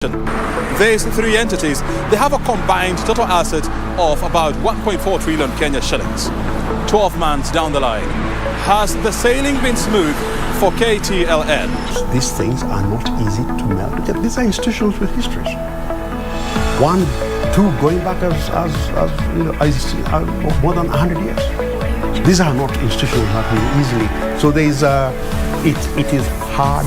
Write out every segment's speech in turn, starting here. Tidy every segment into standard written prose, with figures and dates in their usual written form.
These three entities, they have a combined total asset of about 1.4 trillion Kenya shillings. 12 months down the line, has the sailing been smooth for KTLN? These things are not easy to melt. These are institutions with histories. One, two, going back as more than 100 years. These are not institutions that will easily. So there is it is hard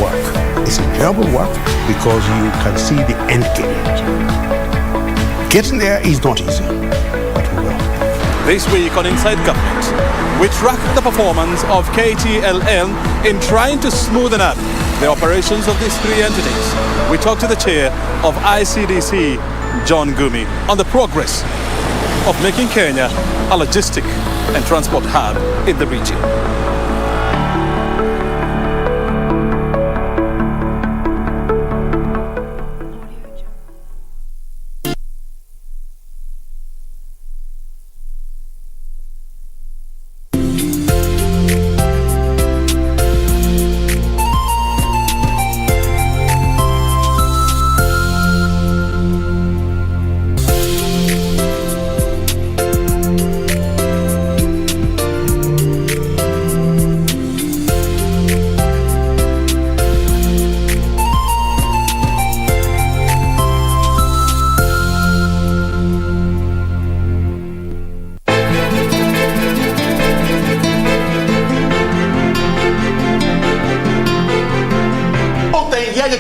work. It's enjoyable work because you can see the end game. Getting there is not easy, but we will. This week on Inside Government, we track the performance of KTLN in trying to smoothen up the operations of these three entities. We talk to the chair of ICDC, John Gumi, on the progress of making Kenya a logistic and transport hub in the region.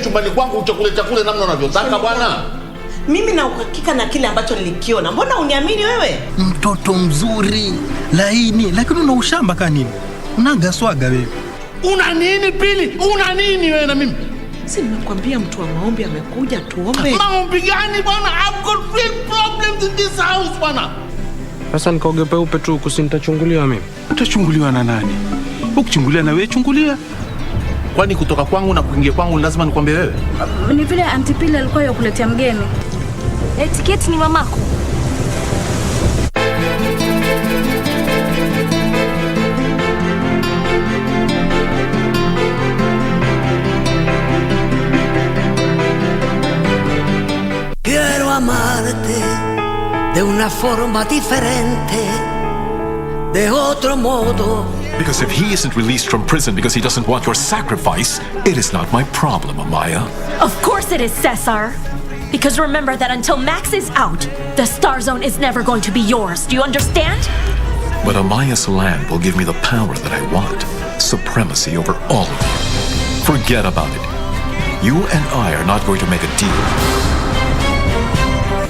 Chumbani kwangu chakule namna unavyotaka bwana. Mimi na uhakika na kile ambacho nilikiona. Mbona uniamini wewe? Mtoto mzuri, laini, lakini una ushamba ka nini? Unagaswaga wewe. Una nini Pili? Una nini wewe na mimi? Si nimekwambia mtu wa maombi amekuja tuombe. Maombi gani bwana? I've got real problems in this house bwana. Sasa nikaogopa upe tu kusinitachunguliwa mimi. Utachunguliwa na nani? Ukichungulia na wewe chungulia. Kwani kutoka kwangu na kuingia kwangu lazima nikwambie wewe? Ni vile Auntie Pili alikuwa yakuletea mgeni. Tiketi ni mamako. Quiero amarte de una forma diferente, de otro modo. Because if he isn't released from prison because he doesn't want your sacrifice, it is not my problem, Amaya. Of course it is, Cesar. Because remember that until Max is out, the Star Zone is never going to be yours. Do you understand? But Amaya's land will give me the power that I want. Supremacy over all of you. Forget about it. You and I are not going to make a deal.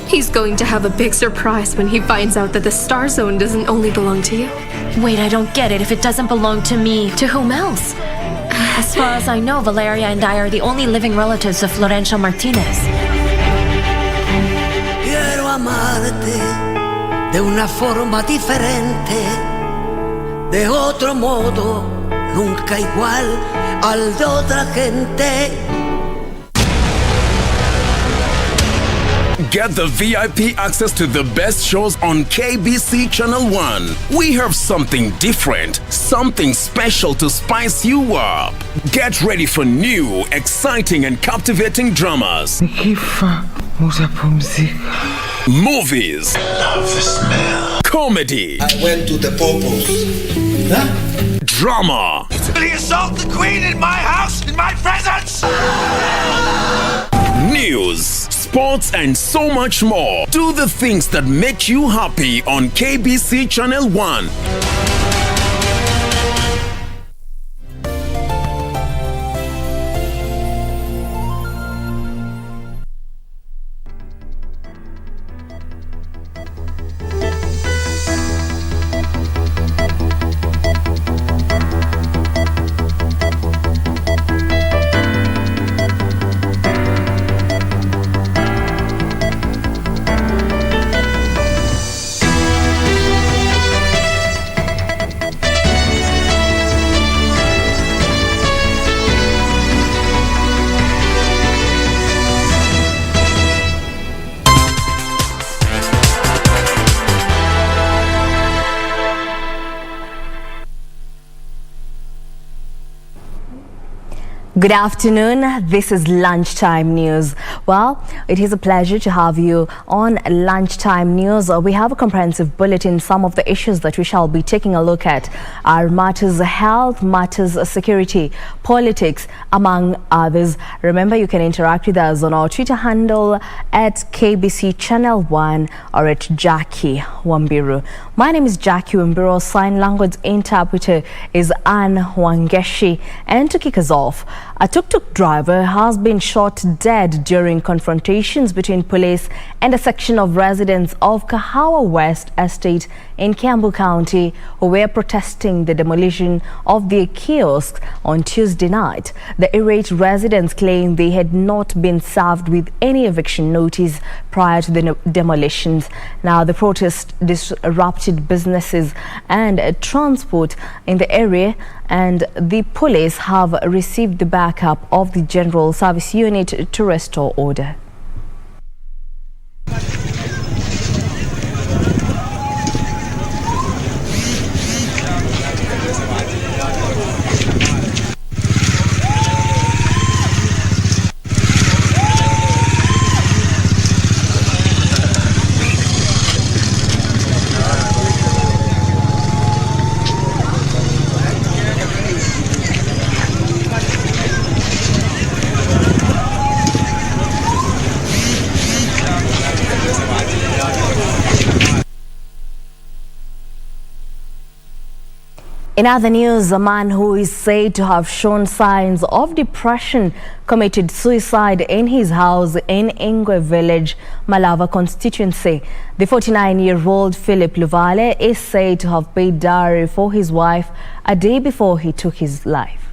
He's going to have a big surprise when he finds out that the Star Zone doesn't only belong to you. Wait, I don't get it. If it doesn't belong to me, to whom else? As far as I know, Valeria and I are the only living relatives of Florencio Martinez. Quiero amarte de una forma diferente, de otro modo, nunca igual al de otra gente. Get the VIP access to the best shows on KBC Channel 1. We have something different, something special to spice you up. Get ready for new, exciting and captivating dramas. Movies. I love the smell. Comedy. I went to the Popos. Huh? Drama. Will he assault the Queen in my house, in my presence? News, sports, and so much more. Do the things that make you happy on KBC Channel 1. Good afternoon. This is Lunchtime News. Well, it is a pleasure to have you on Lunchtime News. We have a comprehensive bulletin. Some of the issues that we shall be taking a look at are matters of health, matters of security, politics, among others. Remember, you can interact with us on our Twitter handle at KBC Channel 1 or at Jacky Wambiru. My name is Jacky Wambiru. Sign language interpreter is Anne Wangeshi. And to kick us off, a tuk-tuk driver has been shot dead during confrontations between police and a section of residents of Kahawa West Estate in Kiambu County who were protesting the demolition of their kiosks on Tuesday night. The irate residents claim they had not been served with any eviction notice prior to the demolitions. Now, the protest disrupted businesses and transport in the area, and the police have received the backup of the General Service Unit to restore order. In other news, a man who is said to have shown signs of depression committed suicide in his house in Ingwe Village, Malava constituency. The 49-year-old Philip Luvale is said to have paid dowry for his wife a day before he took his life.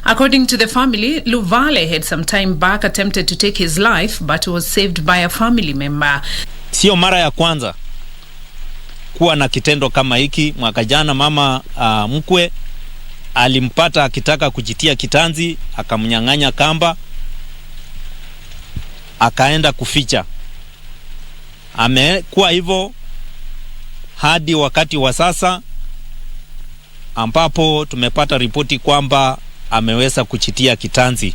According to the family, Luvale had some time back attempted to take his life but was saved by a family member. Sio mara ya kwanza kuwa na kitendo kama hiki. Mwaka jana mama mkwe alimpata akitaka kujitia kitanzi, akamnyang'anya kamba, akaenda kuficha. Amekuwa hivyo hadi wakati wa sasa ambapo tumepata ripoti kwamba ameweza kujitia kitanzi.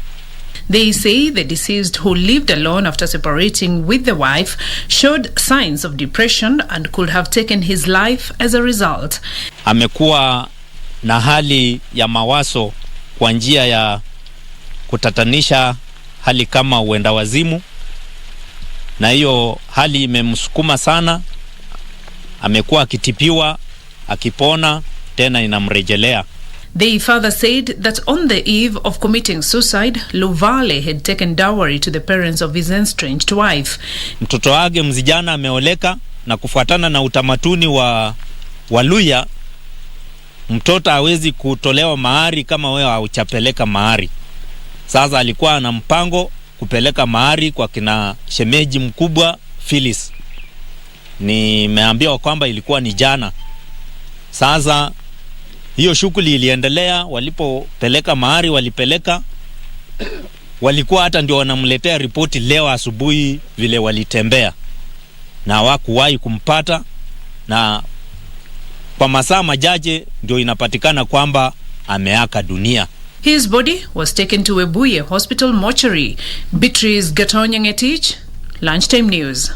They say the deceased, who lived alone after separating with the wife, showed signs of depression and could have taken his life as a result. Amekuwa na hali ya mawazo kwa njia ya kutatanisha, hali kama uenda wazimu, na hiyo hali imemsukuma sana. Amekuwa akitibiwa, akipona, tena inamrejelea. They further said that on the eve of committing suicide, Luvale had taken dowry to the parents of his estranged wife. Mtoto wake mzijana ameoleka, na kufuatana na utamaduni wa Waluya, mtoto hawezi kutolewa mahari kama wewe hauchapeleka mahari. Sasa alikuwa na mpango kupeleka mahari kwa kina shemeji mkubwa Phyllis. Nimeambiwa kwamba ilikuwa ni jana. Sasa hiyo shughuli iliendelea. Walipopeleka mahari, walikuwa hata ndio wanamletea ripoti leo asubuhi vile walitembea, na hawakuwahi kumpata, na kwa masaa machache ndio inapatikana kwamba ameaga dunia. His body was taken to Webuye Hospital mortuary. Beatrice Gatonyang-Etich, Lunchtime News.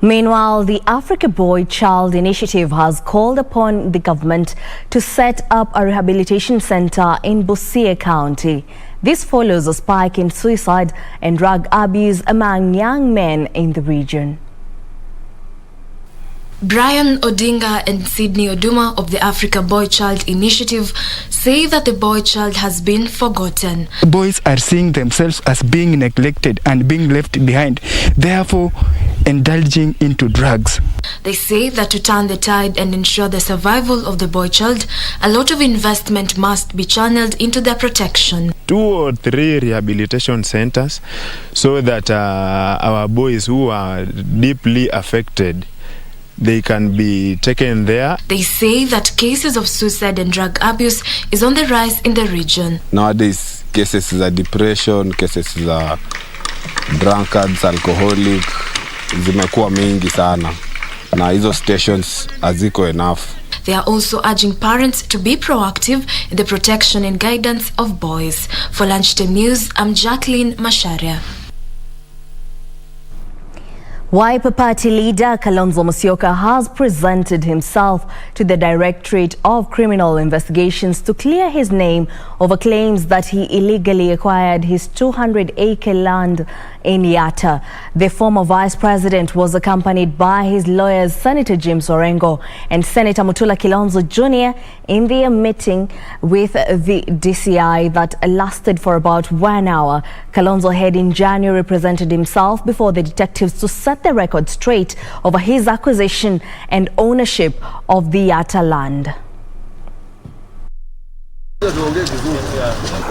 Meanwhile, the Africa Boy Child Initiative has called upon the government to set up a rehabilitation center in Busia County. This follows a spike in suicide and drug abuse among young men in the region. Brian Odinga and Sydney Oduma of the Africa Boy Child Initiative say that the boy child has been forgotten. Boys are seeing themselves as being neglected and being left behind, therefore indulging into drugs. They say that to turn the tide and ensure the survival of the boy child, a lot of investment must be channeled into their protection. 2 or 3 rehabilitation centers so that our boys who are deeply affected, they can be taken there. They say that cases of suicide and drug abuse is on the rise in the region. Nowadays, cases of depression, cases of drunkards, alcoholic, zimekuwa mingi sana, na hizo stations haziko enough. They are also urging parents to be proactive in the protection and guidance of boys. For Lunchtime News, I'm Jacqueline Masharia. Wiper Party leader Kalonzo Musyoka has presented himself to the Directorate of Criminal Investigations to clear his name over claims that he illegally acquired his 200-acre land in Yatta. The former vice president was accompanied by his lawyers Senator James Orengo and Senator Mutula Kilonzo Jr. in their meeting with the DCI that lasted for about 1 hour. Kalonzo had in January presented himself before the detectives to set the record straight over his acquisition and ownership of the Yatta land.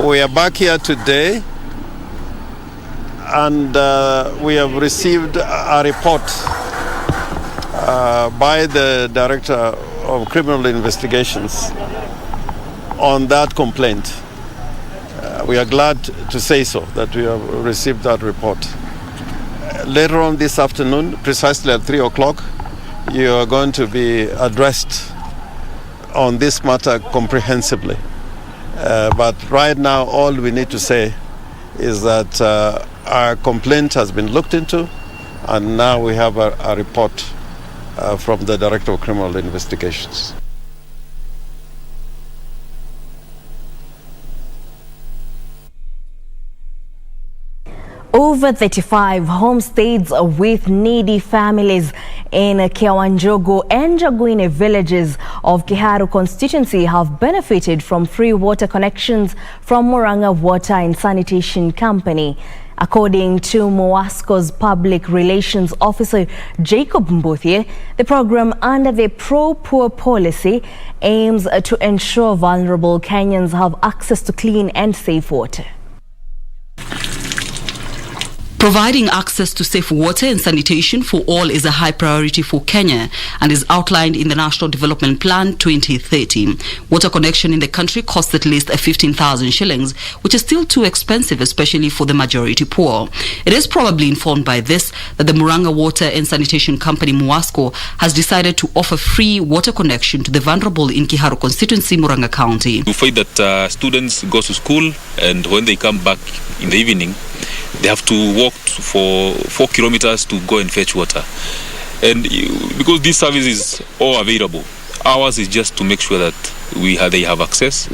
We are back here today and we have received a report by the Director of Criminal Investigations on that complaint. We are glad to say so, that we have received that report. Later on this afternoon, precisely at 3 o'clock, you are going to be addressed on this matter comprehensively. But right now, all we need to say is that our complaint has been looked into, and now we have a report from the Director of Criminal Investigations. Over 35 homesteads with needy families in Kiawanjogo and Jaguine villages of Kiharu constituency have benefited from free water connections from Murang'a Water and Sanitation Company. According to Mwasco's Public Relations Officer Jacob Mbuthie, the program under the pro-poor policy aims to ensure vulnerable Kenyans have access to clean and safe water. Providing access to safe water and sanitation for all is a high priority for Kenya and is outlined in the National Development Plan 2030. Water connection in the country costs at least 15,000 shillings, which is still too expensive, especially for the majority poor. It is probably informed by this that the Murang'a Water and Sanitation Company, Mwasco, has decided to offer free water connection to the vulnerable in Kiharu constituency, Murang'a County. We find that students go to school, and when they come back in the evening, they have to walk for 4 kilometers to go and fetch water. And because this service is all available, ours is just to make sure that they have access,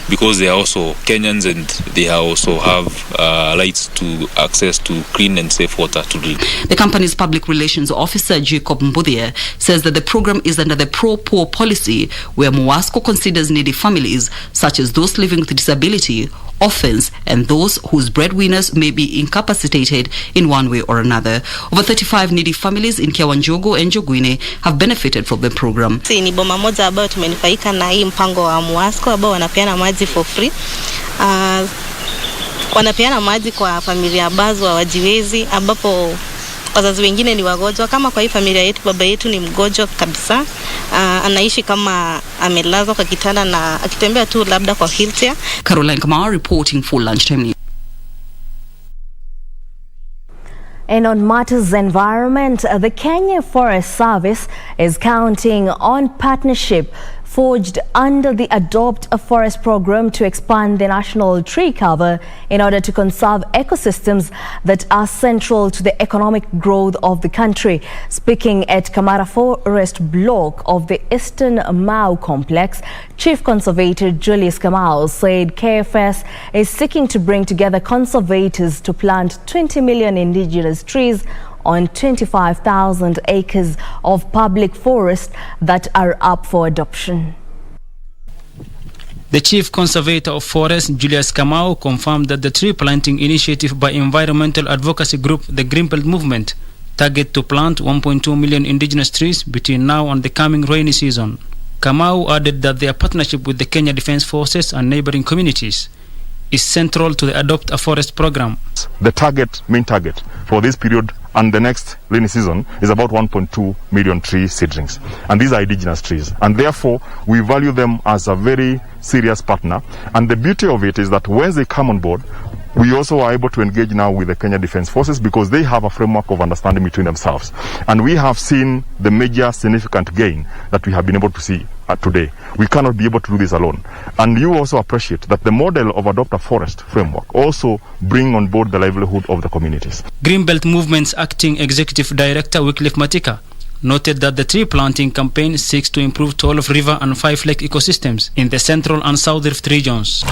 because they are also Kenyans and they also have rights to access to clean and safe water to drink. The company's public relations officer, Jacob Mbuthie, says that the program is under the pro-poor policy, where Mwasco considers needy families, such as those living with disability, orphans, and those whose breadwinners may be incapacitated in one way or another. Over 35 needy families in Kiawanjogo and Jaguine have benefited from the program. Ni boma moja ambayo tumenufaika na hii mpango wa Mwasco ambao wanapeana maji for free. Wanapeana maji kwa familia ambazo hawajiwezi, ambapo wazazi wengine ni wagonjwa. Kama kwa hii familia yetu, baba yetu ni mgonjwa kabisa. Anaishi kama amelazwa kwa kitanda na akitembea tu labda kwa wheelchair. Caroline Kamau reporting for Lunchtime News. And on matters environment, the Kenya Forest Service is counting on partnership forged under the Adopt a Forest program to expand the national tree cover in order to conserve ecosystems that are central to the economic growth of the country. Speaking at Kamara Forest Block of the Eastern Mau Complex, Chief Conservator Julius Kamau said KFS is seeking to bring together conservators to plant 20 million indigenous trees on 25,000 acres of public forest that are up for adoption. The Chief Conservator of Forest, Julius Kamau, confirmed that the tree planting initiative by environmental advocacy group, the Greenbelt Movement, target to plant 1.2 million indigenous trees between now and the coming rainy season. Kamau added that their partnership with the Kenya Defence Forces and neighboring communities is central to the Adopt a Forest program. The main target for this period and the next rainy season is about 1.2 million tree seedlings. And these are indigenous trees. And therefore, we value them as a very serious partner. And the beauty of it is that when they come on board, We also are able to engage now with the Kenya Defence Forces because they have a framework of understanding between themselves. And we have seen the major significant gain that we have been able to see today. We cannot be able to do this alone. And you also appreciate that the model of Adopt a Forest framework also bring on board the livelihood of the communities. Greenbelt Movement's acting executive director Wycliffe Matika noted that the tree planting campaign seeks to improve Tall of River and Five Lake ecosystems in the central and south rift regions.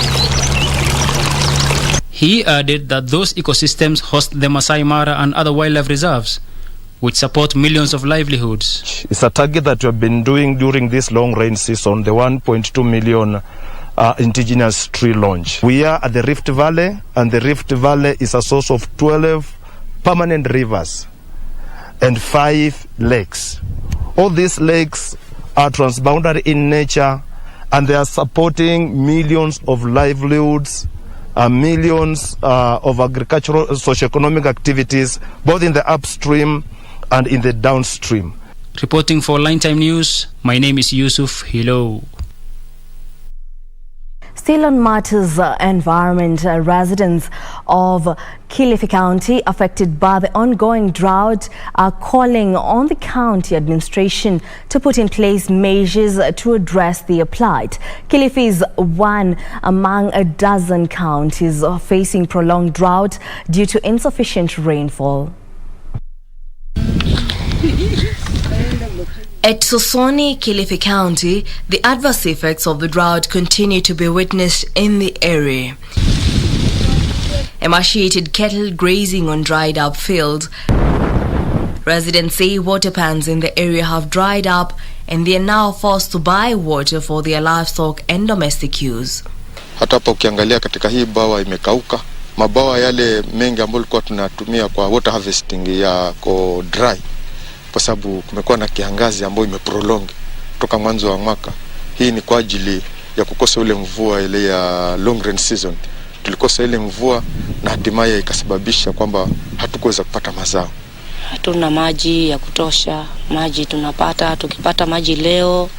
He added that those ecosystems host the Masai Mara and other wildlife reserves, which support millions of livelihoods. It's a target that we have been doing during this long rain season, the 1.2 million indigenous tree launch. We are at the Rift Valley, and the Rift Valley is a source of 12 permanent rivers and 5 lakes. All these lakes are transboundary in nature, and they are supporting millions of livelihoods, millions of agricultural socioeconomic activities, both in the upstream and in the downstream. Reporting for Lunchtime News, my name is Yusuf Hilo. Still on matters environment, residents of Kilifi County affected by the ongoing drought are calling on the county administration to put in place measures to address their plight. Kilifi is one among a dozen counties facing prolonged drought due to insufficient rainfall. At Sosoni, Kilifi County, the adverse effects of the drought continue to be witnessed in the area. Emaciated cattle grazing on dried up fields. Residents say water pans in the area have dried up and they are now forced to buy water for their livestock and domestic use. Hata hapa ukiangalia katika hii bawa imekauka. Mabawa yale mengi ambayo tulikuwa tunatumia kwa water harvesting yako dry. Kwa sababu kumekuwa na kiangazi ambayo imeprolong toka mwanzo wa mwaka. Hii ni kwa ajili ya kukosa ile mvua ile ya long rain season. Tulikosa ile mvua na hatimaye ikasababisha kwamba hatukuweza kupata mazao. Hatuna maji ya kutosha. Maji tunapata, tukipata maji leo,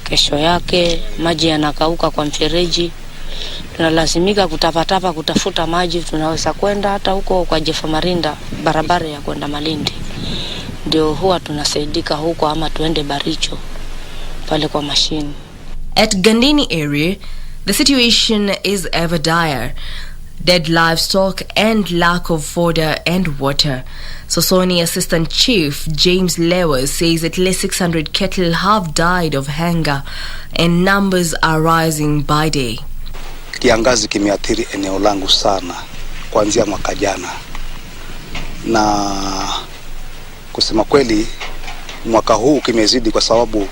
kesho yake maji yanakauka kwa mfereji. Tunalazimika kutapatapa kutafuta maji. Tunaweza kwenda hata huko kwa Jefa Marinda, barabara ya kwenda Malindi. Ndio huwa tunasaidika huko ama tuende Baricho pale kwa mashine. At Gandini area, the situation is ever dire. Dead livestock and lack of fodder and water. Sosoni Assistant Chief James Lewis says at least 600 cattle have died of hunger and numbers are rising by day. Kiangazi kimeathiri eneo langu sana kuanzia mwaka jana. Na kusema kweli mwaka huu kimezidi kwa sababu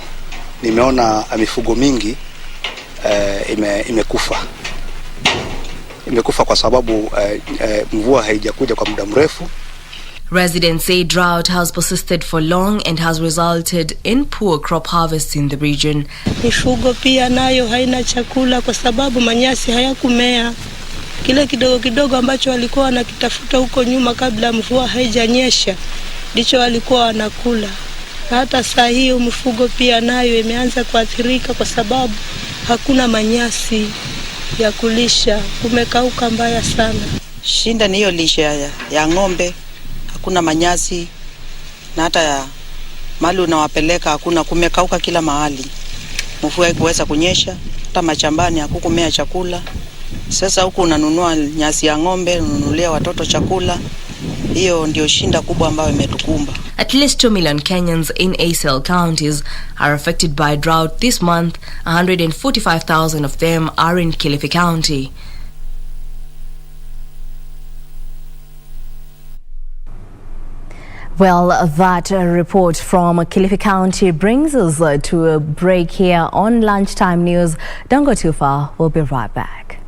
nimeona mifugo mingi imekufa. Imekufa kwa sababu mvua haijakuja kwa muda mrefu. Residents say drought has persisted for long and has resulted in poor crop harvests in the region. Mifugo pia nayo haina chakula kwa sababu manyasi hayakumea. Kile kidogo kidogo ambacho walikuwa wanakitafuta huko nyuma kabla mvua haijanyesha ndicho walikuwa wanakula. Hata saa hiyo mifugo pia nayo imeanza kuathirika kwa sababu hakuna manyasi ya kulisha, kumekauka mbaya sana. Shinda ni hiyo lishe ya ng'ombe, hakuna manyasi, na hata ya mali unawapeleka hakuna, kumekauka kila mahali. Mvua haikuweza kunyesha, hata machambani hakukumea chakula. Sasa huku unanunua nyasi ya ng'ombe, unanunulia watoto chakula. Hiyo ndio shinda kubwa ambayo imetukumba. At least 2 million Kenyans in ACL counties are affected by drought this month. 145,000 of them are in Kilifi County. Well, that report from Kilifi County brings us to a break here on Lunchtime News. Don't go too far. We'll be right back.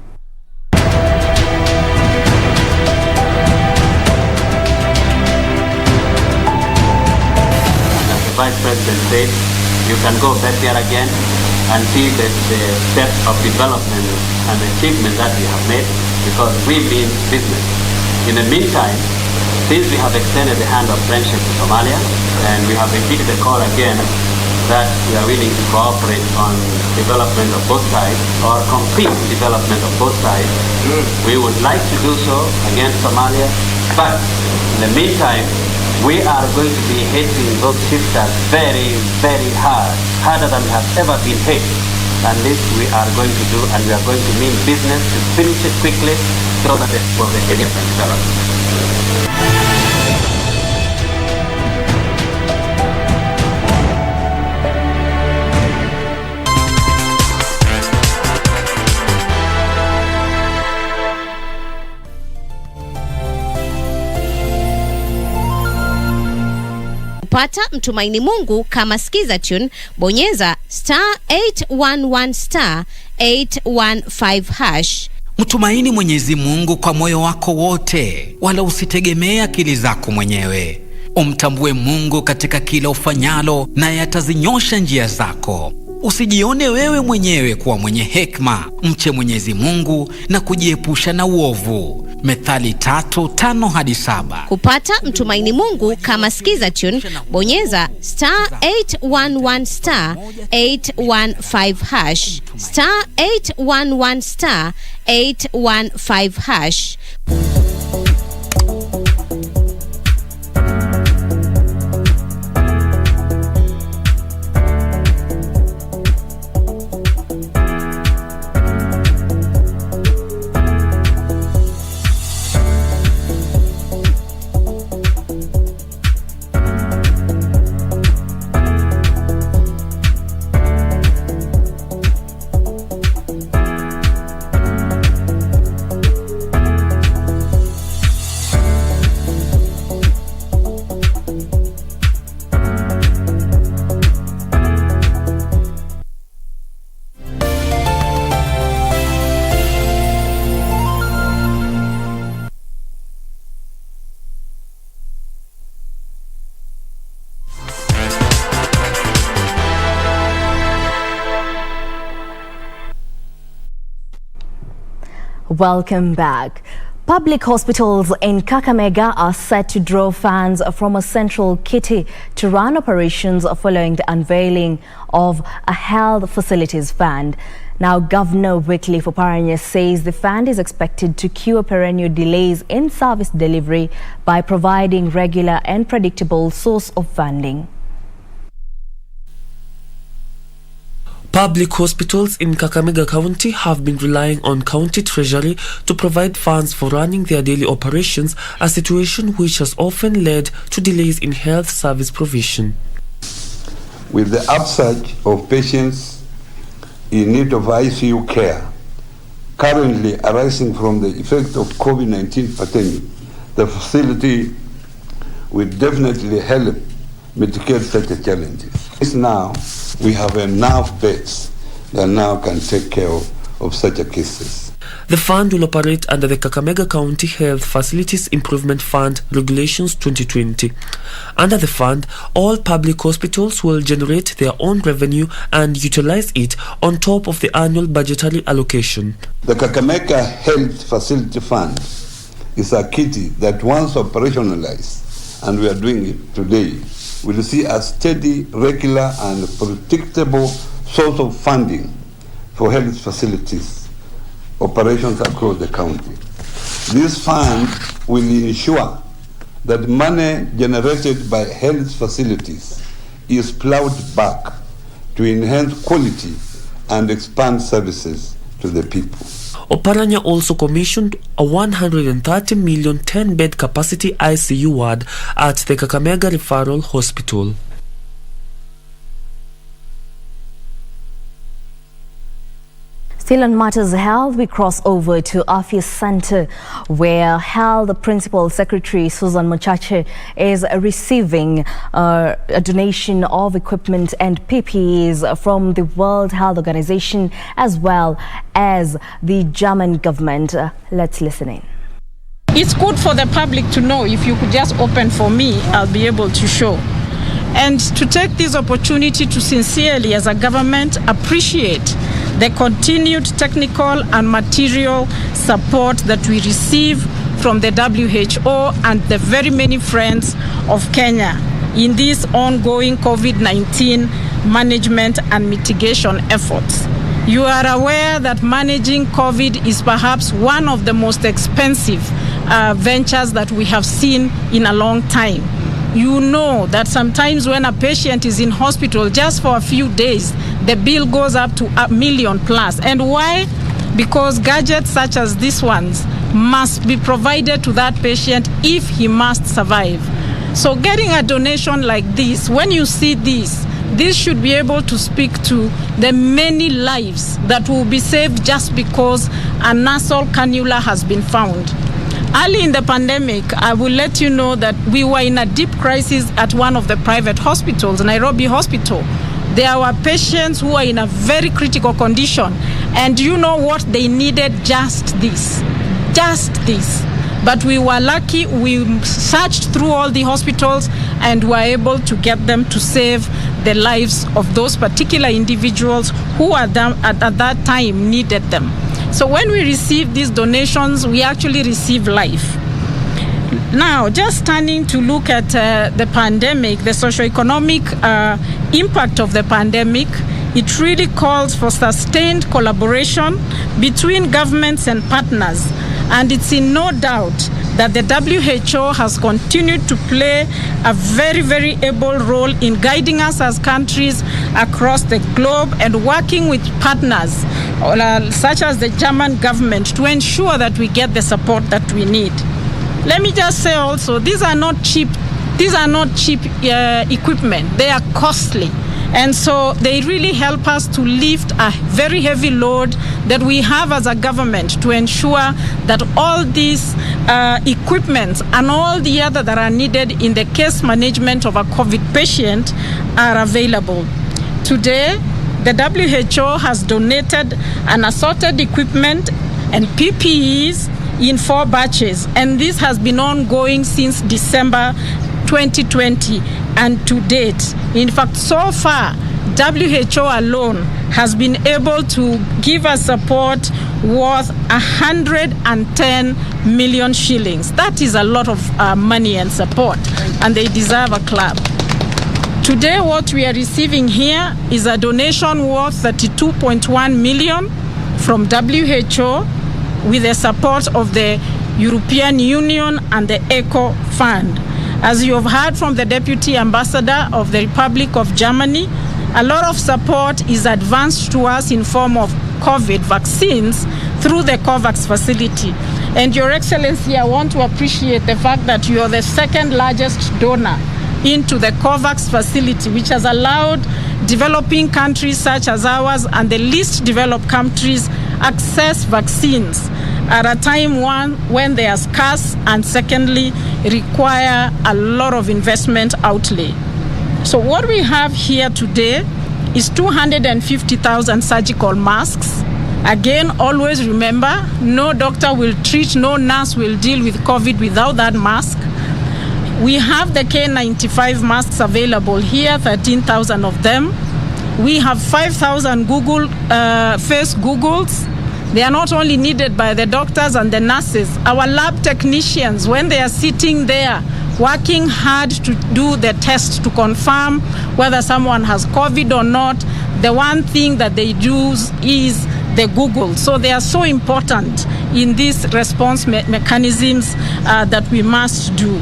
Vice President said, you can go back there again and see the steps of development and achievement that we have made because we mean business. In the meantime, since we have extended the hand of friendship to Somalia and we have repeated the call again that we are willing to cooperate on development of both sides or complete development of both sides. We would like to do so against Somalia, but in the meantime, we are going to be hitting those shifters very, very hard, harder than we have ever been hit. And this we are going to do, and we are going to mean business to finish it quickly so that the area can develop. Pata mtumaini Mungu kama skiza tune, bonyeza *811 *815#. Mtumaini Mwenyezi Mungu kwa moyo wako wote, wala usitegemee akili zako mwenyewe. Umtambue Mungu katika kila ufanyalo, naye atazinyosha njia zako. Usijione wewe mwenyewe kuwa mwenye hekima. Mche Mwenyezi Mungu na kujiepusha na uovu. Methali 3:5-7. Kupata mtumaini Mungu kama skiza tune, bonyeza *811 *815#, *811 *815#. Welcome back. Public hospitals in Kakamega are set to draw funds from a central kitty to run operations following the unveiling of a health facilities fund. Now, Governor Wycliffe Oparanya says the fund is expected to cure perennial delays in service delivery by providing regular and predictable source of funding. Public hospitals in Kakamega County have been relying on county treasury to provide funds for running their daily operations, a situation which has often led to delays in health service provision. With the upsurge of patients in need of ICU care currently arising from the effect of COVID-19 pandemic, the facility will definitely help mitigate such a challenges. Now we have enough beds that now can take care of such a cases. The fund will operate under the Kakamega County Health Facilities Improvement Fund Regulations 2020. Under the fund, all public hospitals will generate their own revenue and utilize it on top of the annual budgetary allocation. The Kakamega Health Facility Fund is a kitty that once operationalized, and we are doing it today, will see a steady, regular and predictable source of funding for health facilities operations across the county. This fund will ensure that money generated by health facilities is plowed back to enhance quality and expand services to the people. Oparanya also commissioned a 130 million 10-bed capacity ICU ward at the Kakamega Referral Hospital. Still on matters of health, we cross over to Afya Center, where Health Principal Secretary Susan Muchache is receiving a donation of equipment and PPEs from the World Health Organization as well as the German government. Let's listen in. It's good for the public to know. If you could just open for me, I'll be able to show. And to take this opportunity to sincerely, as a government, appreciate the continued technical and material support that we receive from the WHO and the very many friends of Kenya. in these ongoing COVID-19 management and mitigation efforts. You are aware that managing COVID is perhaps one of the most expensive ventures that we have seen in a long time. You know that sometimes when a patient is in hospital just for a few days, the bill goes up to $1 million plus. And why? Because gadgets such as these ones must be provided to that patient if he must survive. So getting a donation like this, when you see this should be able to speak to the many lives that will be saved just because a nasal cannula has been found. Early in the pandemic, I will let you know that we were in a deep crisis at one of the private hospitals, Nairobi Hospital. There were patients who were in a very critical condition, and you know what they needed? Just this. But we were lucky, we searched through all the hospitals and were able to get them to save the lives of those particular individuals who at that time needed them. So when we receive these donations, we actually receive life. Now, just turning to look at the pandemic, the socioeconomic impact of the pandemic, it really calls for sustained collaboration between governments and partners. And it's in no doubt that the WHO has continued to play a very, very able role in guiding us as countries across the globe and working with partners such as the German government to ensure that we get the support that we need. Let me just say also, these are not cheap equipment. They are costly. And so they really help us to lift a very heavy load that we have as a government to ensure that all these equipment and all the other that are needed in the case management of a COVID patient are available. Today, the WHO has donated an assorted equipment and PPEs in 4 batches, and this has been ongoing since December 2020 and to date. In fact, so far, WHO alone has been able to give us support worth 110 million shillings. That is a lot of money and support, and they deserve a clap. Today, what we are receiving here is a donation worth 32.1 million from WHO with the support of the European Union and the ECHO Fund. As you have heard from the Deputy Ambassador of the Republic of Germany, a lot of support is advanced to us in form of COVID vaccines through the COVAX facility. And Your Excellency, I want to appreciate the fact that you are the second largest donor into the COVAX facility, which has allowed developing countries such as ours and the least developed countries access vaccines at a time when they are scarce and secondly require a lot of investment outlay. So what we have here today is 250,000 surgical masks. Again, always remember, no doctor will treat, no nurse will deal with COVID without that mask. We have the K95 masks available here, 13,000 of them. We have 5,000 face Googles. They are not only needed by the doctors and the nurses. Our lab technicians, when they are sitting there working hard to do the test to confirm whether someone has COVID or not, the one thing that they do is the Google. So they are so important in these response mechanisms that we must do.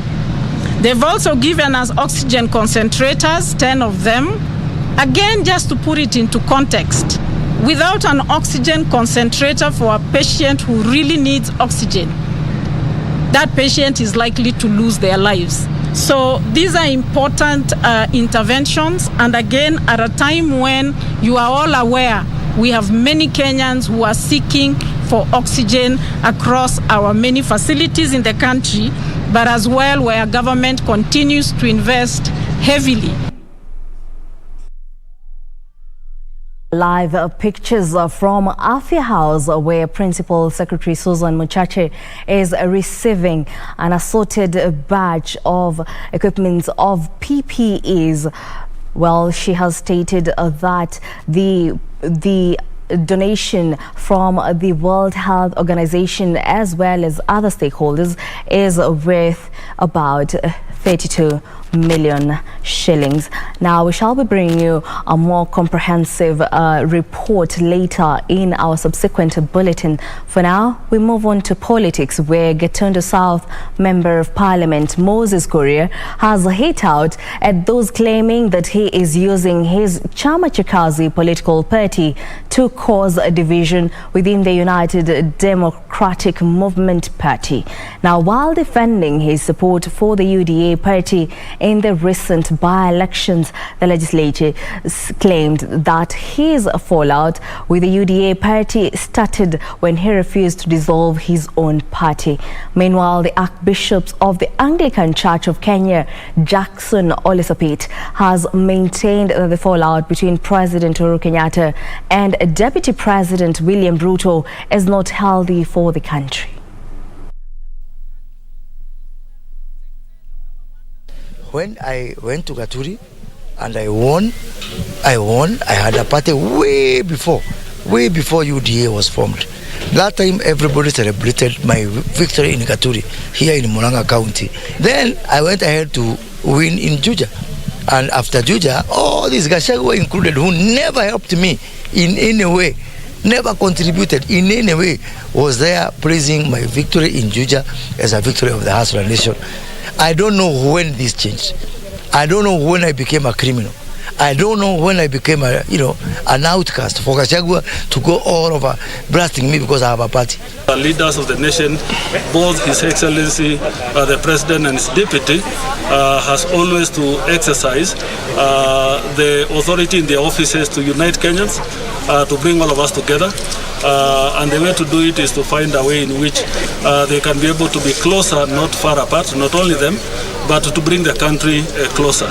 They've also given us oxygen concentrators, 10 of them. Again, just to put it into context, without an oxygen concentrator for a patient who really needs oxygen, that patient is likely to lose their lives. So these are important interventions. And again, at a time when you are all aware, we have many Kenyans who are seeking for oxygen across our many facilities in the country, but as well where government continues to invest heavily. Live pictures from Afya House, where Principal Secretary Susan Muchache is receiving an assorted batch of equipment of PPEs. Well, she has stated that the donation from the World Health Organization as well as other stakeholders is worth about 32 million shillings. Now, we shall be bringing you a more comprehensive report later in our subsequent bulletin. For now, we move on to politics, where Gatundu South Member of Parliament Moses Kuria has hit out at those claiming that he is using his Chama Chakazi political party to cause a division within the United Democratic Movement Party. Now, while defending his support for the UDA party in the recent by-elections, the legislature claimed that his fallout with the UDA party started when he refused to dissolve his own party. Meanwhile, the Archbishop of the Anglican Church of Kenya, Jackson Olisapit, has maintained that the fallout between President Uhuru Kenyatta and Deputy President William Ruto is not healthy for the country. When I went to Gaturi and I won, I had a party way before UDA was formed. That time everybody celebrated my victory in Gaturi, here in Murang'a County. Then I went ahead to win in Juja. And after Juja, all these Gachagua included, who never helped me in any way, never contributed in any way, was there praising my victory in Juja as a victory of the Hasra nation. I don't know when this changed. I don't know when I became a criminal. I don't know when I became an outcast for Gachagua to go all over blasting me because I have a party. The leaders of the nation, both His Excellency, the President and his deputy, has always to exercise the authority in their offices to unite Kenyans, to bring all of us together. And the way to do it is to find a way in which they can be able to be closer, not far apart, not only them, but to bring the country closer.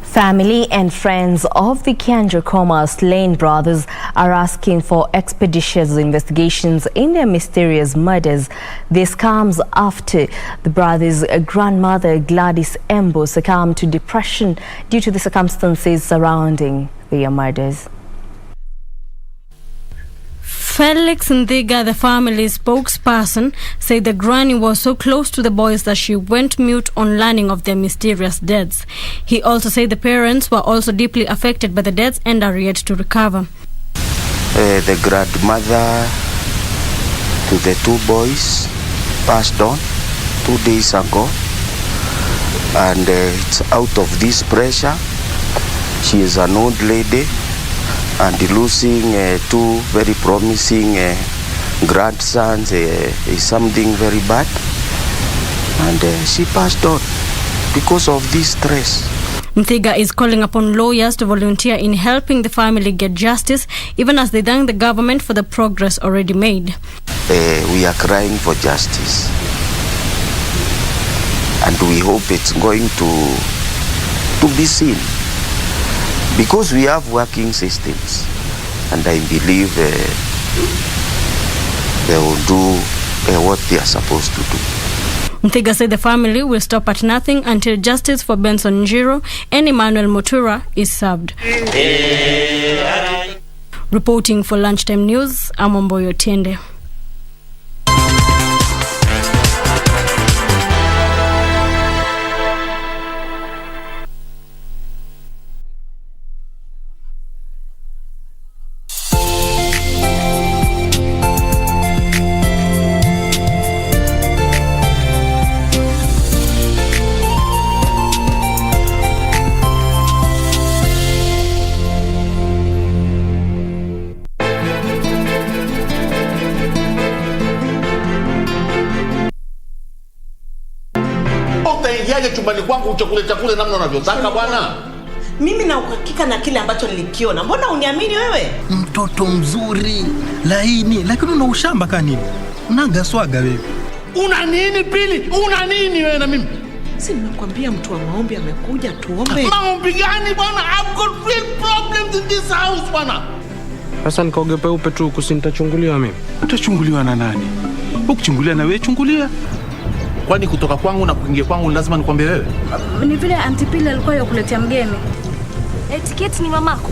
Family and friends of the Kianjokoma slain brothers are asking for expeditious investigations in their mysterious murders. This comes after the brothers' grandmother Gladys Embo succumbed to depression due to the circumstances surrounding their murders. Felix Ndiga, the family spokesperson, said the granny was so close to the boys that she went mute on learning of their mysterious deaths. He also said the parents were also deeply affected by the deaths and are yet to recover. The grandmother to the two boys passed on 2 days ago, and it's out of this pressure. She is an old lady and losing two very promising grandsons is something very bad, and she passed on because of this stress. Nthiga is calling upon lawyers to volunteer in helping the family get justice, even as they thank the government for the progress already made. We are crying for justice, and we hope it's going to be seen, because we have working systems, and I believe they will do what they are supposed to do. Nthiga said the family will stop at nothing until justice for Benson Njiro and Emmanuel Mutura is served. Reporting for Lunchtime News, I'm Omboyo Tiende. Chumbani kwangu chakule namna unavyotaka bwana. Mimi na uhakika na kile ambacho nilikiona. Mbona uniamini wewe? Mtoto mzuri, laini, lakini una ushamba kama nini? Unaga swaga wewe. Una nini Pili? Una nini wewe na mimi? Si nimekwambia mtu wa maombi amekuja tuombe. Maombi gani bwana? I've got big problems in this house bwana. Sasa nikaogopa upe tu kusinitachunguliwa mimi. Utachunguliwa na nani? Ukuchungulia na wewe chungulia. Kwani kutoka kwangu na kuingia kwangu lazima nikwambie wewe? Ni vile Auntie Pili alikuwa yakuletea mgeni. Tiketi ni mamako.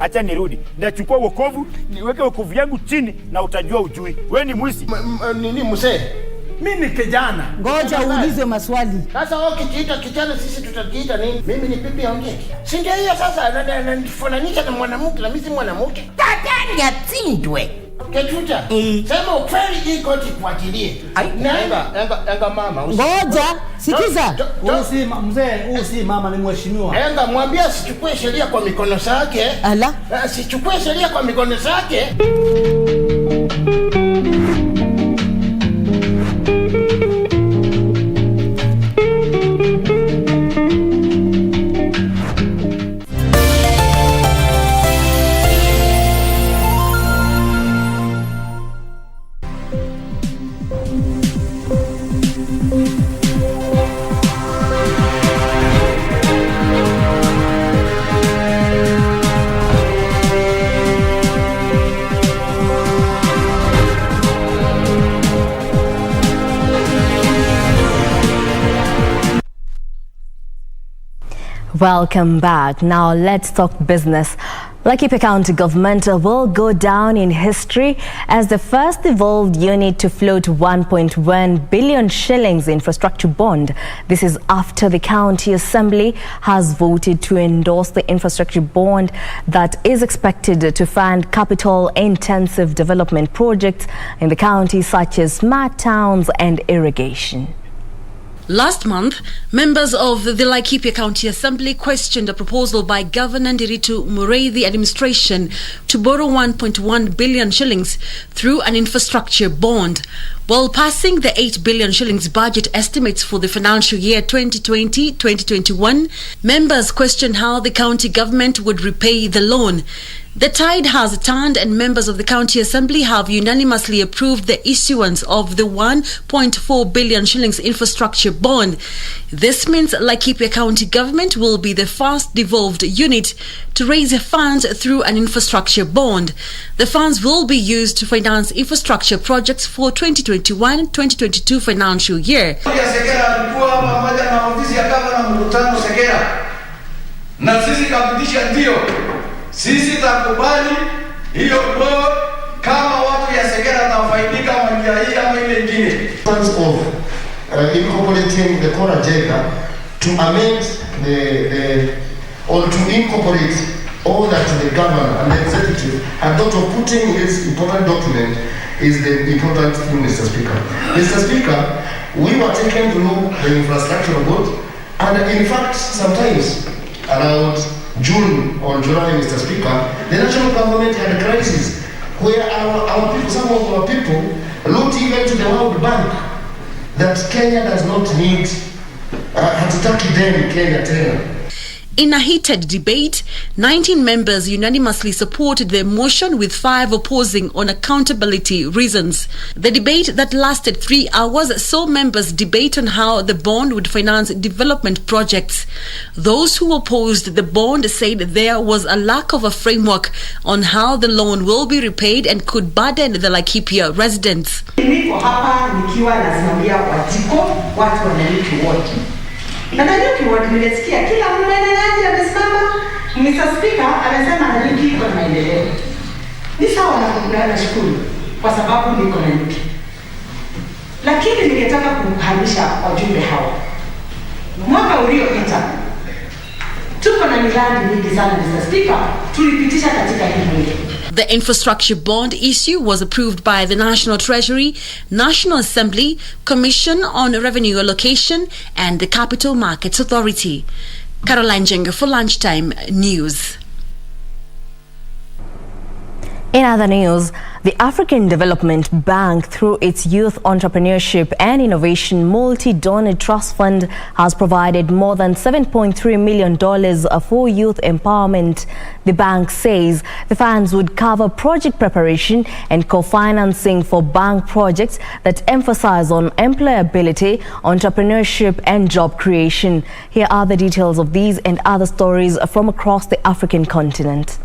acha nirudi. Nachukua wokovu, niweke wokovu yangu chini na utajua ujui. Wewe ni mwizi. Nini mzee? Mimi ni kijana. Ngoja uulize maswali. Sasa wewe ukijiita kijana sisi tutajiita nini? Mimi ni pipi ongea. Si ndio hiyo sasa ananifananisha na mwanamke na mimi si mwanamke. Tatani atindwe. Ketuta. Sema ukweli hii koti kuachilie. Enga mama. Ngoja, sikiza. Usi mzee, usi mama ni mheshimiwa. Enga mwambie sichukue sheria kwa mikono zake. Ala. Sichukue sheria kwa mikono zake. Welcome back. Now let's talk business. Laikipia County Government will go down in history as the first devolved unit to float 1.1 billion shillings infrastructure bond. This is after the County Assembly has voted to endorse the infrastructure bond that is expected to fund capital-intensive development projects in the county such as smart towns and irrigation. Last month, members of the Laikipia County Assembly questioned a proposal by Governor Ndiritu Mureithi administration to borrow 1.1 billion shillings through an infrastructure bond. While passing the 8 billion shillings budget estimates for the financial year 2020-2021, members questioned how the county government would repay the loan. The tide has turned and members of the County Assembly have unanimously approved the issuance of the 1.4 billion shillings infrastructure bond. This means Laikipia County Government will be the first devolved unit to raise funds through an infrastructure bond. The funds will be used to finance infrastructure projects for 2021-2022 financial year. Sisi takubali hiyo road kama watu ya Segera tafaidika kwa njia hii ama ile nyingine. Of incorporating the Kora Jega to amend or to incorporate all that the governor and the executive have thought of putting in this important document is the important thing, Mr. Speaker. Mr. Speaker, we were taken through the infrastructure board, and in fact sometimes around June or July, Mr. Speaker, the national government had a crisis where our people, some of our people, looked even to the World Bank that Kenya does not need hatutaki deni Kenya tena. In a heated debate, 19 members unanimously supported the motion with 5 opposing on accountability reasons. The debate that lasted 3 hours saw members debate on how the bond would finance development projects. Those who opposed the bond said there was a lack of a framework on how the loan will be repaid and could burden the Laikipia residents. Niko hapa nikiwa nasimamia wajiko watu wananchi wote. Na Nanyuki wote nimesikia kila mwenyeji amesimama, Mr. Speaker anasema Nanyuki iko na maendeleo. Ni sawa na shukuru kwa sababu niko na Nanyuki. Lakini ningetaka kuhamisha wajumbe hao. Mwaka uliopita tuko na miradi mingi sana, Mr. Speaker, tulipitisha katika hii bunge. The infrastructure bond issue was approved by the National Treasury, National Assembly, Commission on Revenue Allocation and the Capital Markets Authority. Caroline Jenga for Lunchtime News. In other news, the African Development Bank, through its Youth Entrepreneurship and Innovation Multi-Donor Trust Fund, has provided more than $7.3 million for youth empowerment. The bank says the funds would cover project preparation and co-financing for bank projects that emphasize on employability, entrepreneurship and job creation. Here are the details of these and other stories from across the African continent.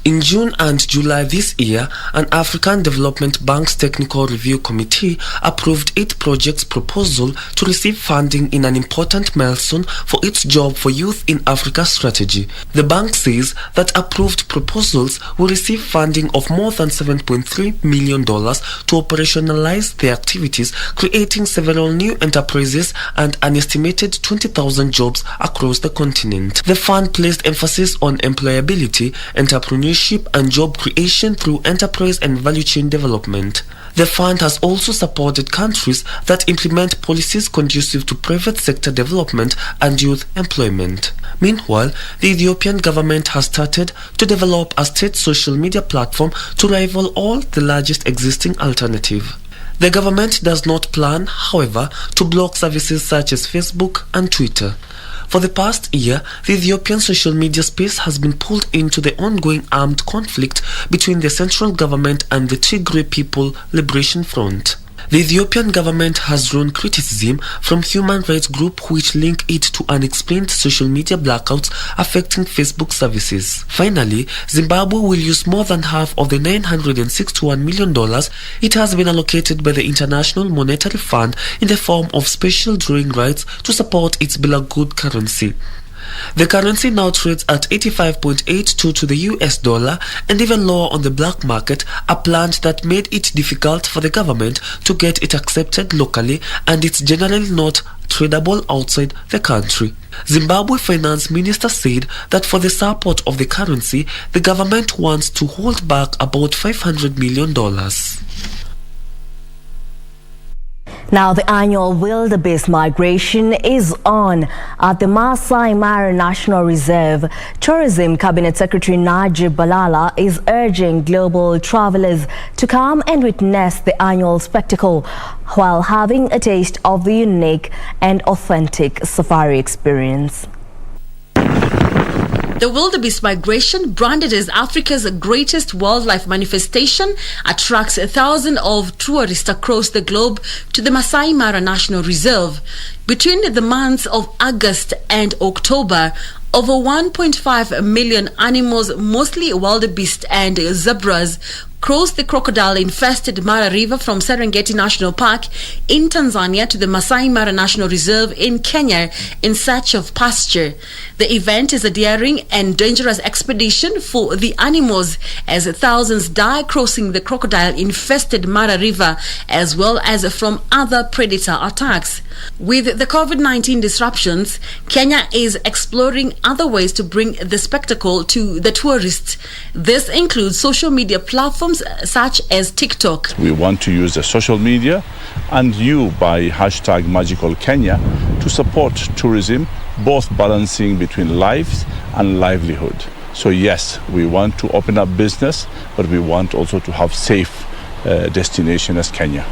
In June and July this year, an African Development Bank's Technical Review Committee approved 8 projects' proposal to receive funding in an important milestone for its Job for Youth in Africa strategy. The bank says that approved proposals will receive funding of more than $7.3 million to operationalize their activities, creating several new enterprises and an estimated 20,000 jobs across the continent. The fund placed emphasis on employability, entrepreneurship, and job creation through enterprise and value chain development. The fund has also supported countries that implement policies conducive to private sector development and youth employment. Meanwhile, the Ethiopian government has started to develop a state social media platform to rival all the largest existing alternative. The government does not plan, however, to block services such as Facebook and Twitter. For the past year, the Ethiopian social media space has been pulled into the ongoing armed conflict between the central government and the Tigray People Liberation Front. The Ethiopian government has drawn criticism from human rights groups which link it to unexplained social media blackouts affecting Facebook services. Finally, Zimbabwe will use more than half of the $961 million it has been allocated by the International Monetary Fund in the form of special drawing rights to support its beloved currency. The currency now trades at 85.82 to the US dollar and even lower on the black market, a plant that made it difficult for the government to get it accepted locally, and it's generally not tradable outside the country. Zimbabwe Finance Minister said that for the support of the currency, the government wants to hold back about $500 million. Now, the annual Wildebeest migration is on at the Masai Mara National Reserve. Tourism Cabinet Secretary Najib Balala is urging global travelers to come and witness the annual spectacle while having a taste of the unique and authentic safari experience. The Wildebeest migration, branded as Africa's greatest wildlife manifestation, attracts thousands of tourists across the globe to the Masai Mara National Reserve. Between the months of August and October, over 1.5 million animals, mostly wildebeest and zebras, crossed the crocodile-infested Mara River from Serengeti National Park in Tanzania to the Masai Mara National Reserve in Kenya in search of pasture. The event is a daring and dangerous expedition for the animals, as thousands die crossing the crocodile-infested Mara River, as well as from other predator attacks. With the COVID-19 disruptions, Kenya is exploring other ways to bring the spectacle to the tourists. This includes social media platforms such as TikTok. We want to use the social media and you by hashtag Magical Kenya to support tourism, both balancing between lives and livelihood. So yes, we want to open up business, but we want also to have safe destination as Kenya.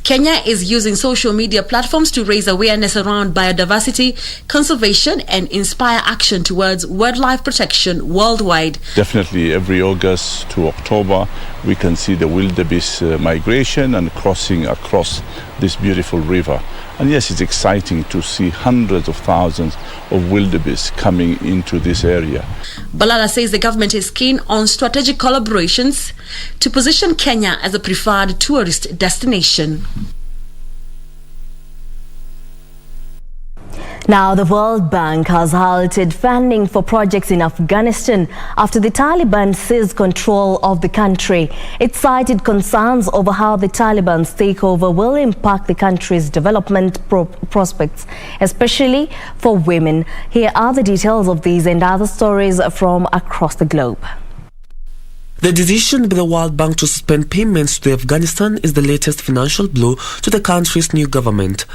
Kenya is using social media platforms to raise awareness around biodiversity, conservation, and inspire action towards wildlife protection worldwide. Definitely every August to October, we can see the wildebeest migration and crossing across this beautiful river. And yes, it's exciting to see hundreds of thousands of wildebeest coming into this area. Balala says the government is keen on strategic collaborations to position Kenya as a preferred tourist destination. Now, the World Bank has halted funding for projects in Afghanistan after the Taliban seized control of the country. It cited concerns over how the Taliban's takeover will impact the country's development prospects, especially for women. Here are the details of these and other stories from across the globe. The decision by the World Bank to suspend payments to Afghanistan is the latest financial blow to the country's new government.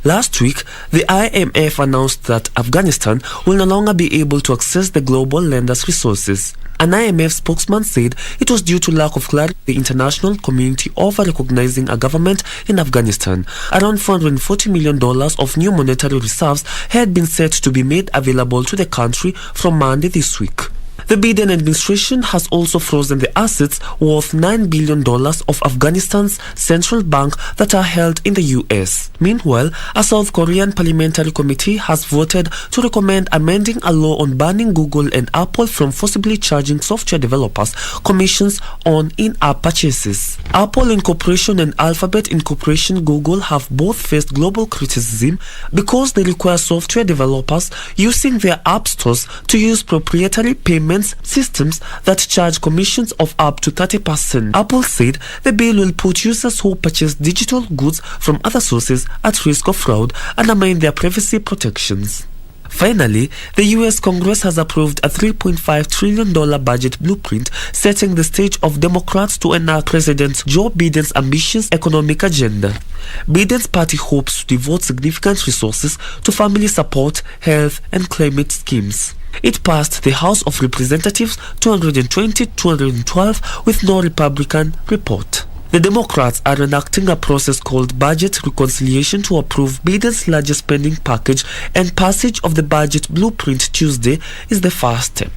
Last week, the IMF announced that Afghanistan will no longer be able to access the global lenders' resources. An IMF spokesman said it was due to lack of clarity in the international community over recognizing a government in Afghanistan. Around $440 million of new monetary reserves had been set to be made available to the country from Monday this week. The Biden administration has also frozen the assets worth $9 billion of Afghanistan's central bank that are held in the US. Meanwhile, a South Korean parliamentary committee has voted to recommend amending a law on banning Google and Apple from forcibly charging software developers commissions on in-app purchases. Apple Incorporation and Alphabet Incorporation Google have both faced global criticism because they require software developers using their app stores to use proprietary payment systems that charge commissions of up to 30%. Apple said the bill will put users who purchase digital goods from other sources at risk of fraud and amend their privacy protections. Finally, the US Congress has approved a $3.5 trillion budget blueprint setting the stage of Democrats to enact President Joe Biden's ambitious economic agenda. Biden's party hopes to devote significant resources to family support, health, and climate schemes. It passed the House of Representatives 220-212 with no Republican report. The Democrats are enacting a process called budget reconciliation to approve Biden's largest spending package, and passage of the budget blueprint Tuesday is the first step.